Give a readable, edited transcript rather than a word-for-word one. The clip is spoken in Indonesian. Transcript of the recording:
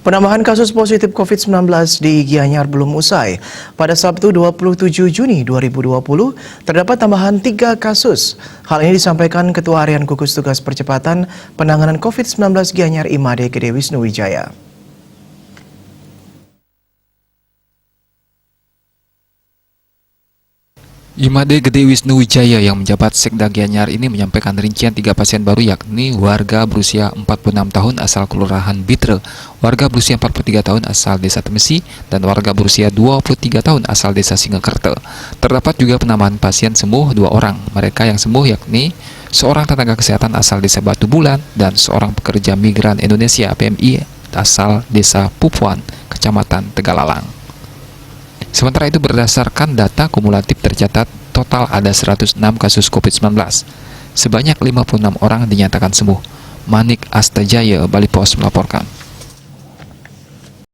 Penambahan kasus positif COVID-19 di Gianyar belum usai. Pada Sabtu 27 Juni 2020, terdapat tambahan 3 kasus. Hal ini disampaikan Ketua Harian Gugus Tugas Percepatan Penanganan COVID-19 Gianyar Imade Gede Wisnuwijaya. Imade Gede Wisnuwijaya yang menjabat Sekda Gianyar ini menyampaikan rincian 3 pasien baru, yakni warga berusia 46 tahun asal Kelurahan Bitre, warga berusia 43 tahun asal Desa Temesi, dan warga berusia 23 tahun asal Desa Singekerte. Terdapat juga penambahan pasien sembuh 2 orang. Mereka yang sembuh yakni seorang tenaga kesehatan asal Desa Batu Bulan dan seorang pekerja migran Indonesia PMI asal Desa Pupuan, Kecamatan Tegalalang. Sementara itu, berdasarkan data kumulatif tercatat total ada 106 kasus COVID-19. Sebanyak 56 orang dinyatakan sembuh. Manik Astajaya, Bali Pos melaporkan.